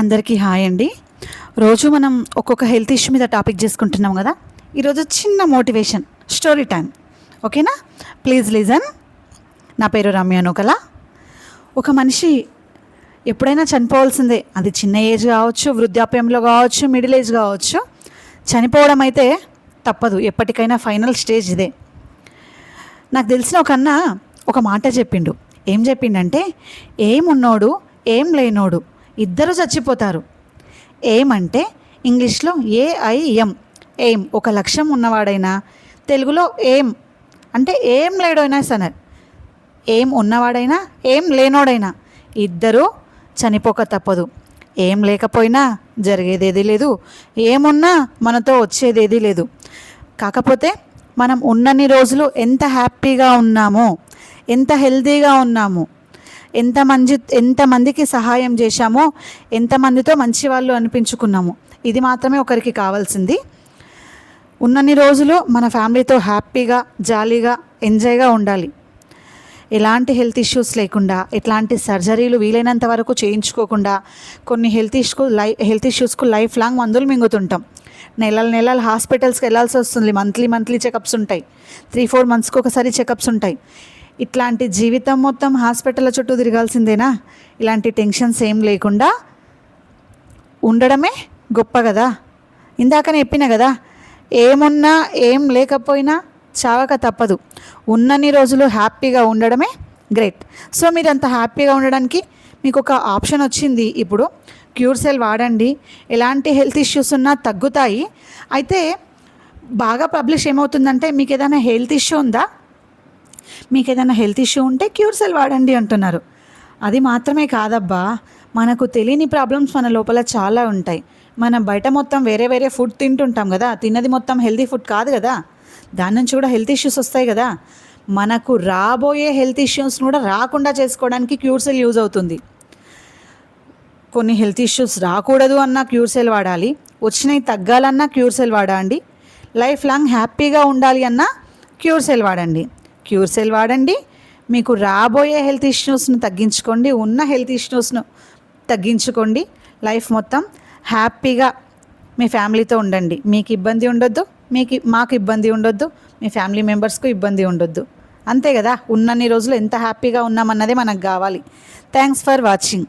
అందరికీ హాయ్ అండి. రోజు మనం ఒక్కొక్క హెల్త్ ఇష్యూ మీద టాపిక్ చేసుకుంటున్నాం కదా. ఈరోజు చిన్న మోటివేషన్ స్టోరీ టైం, ఓకేనా? Please listen. నా పేరు రమ్య నూకల. ఒక మనిషి ఎప్పుడైనా చనిపోవాల్సిందే. అది చిన్న ఏజ్ కావచ్చు, వృద్ధాప్యంలో కావచ్చు, మిడిల్ ఏజ్ కావచ్చు. చనిపోవడం అయితే తప్పదు, ఎప్పటికైనా ఫైనల్ స్టేజ్ ఇదే. నాకు తెలిసిన ఒక అన్న ఒక మాట చెప్పిండు. ఏం చెప్పిండంటే, ఏమున్నోడు ఏం లేనోడు ఇద్దరు చచ్చిపోతారు. ఏమంటే ఇంగ్లీష్లో ఏఐఎం, ఎయిమ్, ఒక లక్ష్యం ఉన్నవాడైనా, తెలుగులో ఏం అంటే ఏం లేడైనా సరే, ఏం ఉన్నవాడైనా ఏం లేనోడైనా ఇద్దరూ చనిపోక తప్పదు. ఏం లేకపోయినా జరిగేదేదీ లేదు, ఏమున్నా మనతో వచ్చేదేదీ లేదు. కాకపోతే మనం ఉన్నన్ని రోజులు ఎంత హ్యాపీగా ఉన్నామో, ఎంత హెల్తీగా ఉన్నామో, ఎంతమందికి సహాయం చేశామో, ఎంతమందితో మంచి వాళ్ళు అనిపించుకున్నాము, ఇది మాత్రమే ఒకరికి కావాల్సింది. ఉన్నన్ని రోజులు మన ఫ్యామిలీతో హ్యాపీగా, జాలీగా, ఎంజాయ్గా ఉండాలి. ఎలాంటి హెల్త్ ఇష్యూస్ లేకుండా, ఎట్లాంటి సర్జరీలు వీలైనంత వరకు చేయించుకోకుండా, కొన్ని హెల్త్ ఇష్యూస్కు లైఫ్ లాంగ్ మందులు మింగుతుంటాం. నెలలు హాస్పిటల్స్కి వెళ్ళాల్సి వస్తుంది. మంత్లీ చెకప్స్ ఉంటాయి. 3-4 మంత్స్కి ఒకసారి చెకప్స్ ఉంటాయి. ఇట్లాంటి జీవితం మొత్తం హాస్పిటల్ చుట్టూ తిరగాల్సిందేనా? ఇలాంటి టెన్షన్స్ ఏం లేకుండా ఉండడమే గొప్ప కదా. ఇందాకనే చెప్పిన కదా, ఏమున్నా ఏం లేకపోయినా చావక తప్పదు. ఉన్నన్ని రోజులు హ్యాపీగా ఉండడమే గ్రేట్. సో మీరు అంత హ్యాపీగా ఉండడానికి మీకు ఒక ఆప్షన్ వచ్చింది. ఇప్పుడు క్యూర్ సెల్ వాడండి. ఎలాంటి హెల్త్ ఇష్యూస్ ఉన్నా తగ్గుతాయి. అయితే బాగా పబ్లిష్ ఏమవుతుందంటే, మీకు ఏదైనా హెల్త్ ఇష్యూ ఉందా, మీకు ఏదైనా హెల్త్ ఇష్యూ ఉంటే క్యూర్ సెల్ వాడండి అంటున్నారు. అది మాత్రమే కాదబ్బా, మనకు తెలియని ప్రాబ్లమ్స్ మన లోపల చాలా ఉంటాయి. మనం బయట మొత్తం వేరే ఫుడ్ తింటుంటాం కదా, తిన్నది మొత్తం హెల్తీ ఫుడ్ కాదు కదా, దాని నుంచి కూడా హెల్త్ ఇష్యూస్ వస్తాయి కదా. మనకు రాబోయే హెల్త్ ఇష్యూస్ని కూడా రాకుండా చేసుకోవడానికి క్యూర్ సెల్ యూజ్ అవుతుంది. కొన్ని హెల్త్ ఇష్యూస్ రాకూడదు అన్నా క్యూర్ సెల్ వాడాలి, వచ్చినవి తగ్గాలన్నా క్యూర్ సెల్ వాడండి, లైఫ్ లాంగ్ హ్యాపీగా ఉండాలి అన్నా క్యూర్ సెల్ వాడండి. క్యూర్ సెల్ వాడండి, మీకు రాబోయే హెల్త్ ఇష్యూస్ను తగ్గించుకోండి, ఉన్న హెల్త్ ఇష్యూస్ను తగ్గించుకోండి. లైఫ్ మొత్తం హ్యాపీగా మీ ఫ్యామిలీతో ఉండండి. మీకు ఇబ్బంది ఉండొద్దు, మాకు ఇబ్బంది ఉండొద్దు, మీ ఫ్యామిలీ మెంబర్స్కు ఇబ్బంది ఉండొద్దు. అంతే కదా. ఉన్నన్ని రోజులు ఎంత హ్యాపీగా ఉన్నామన్నదే మనకు కావాలి. Thanks for watching.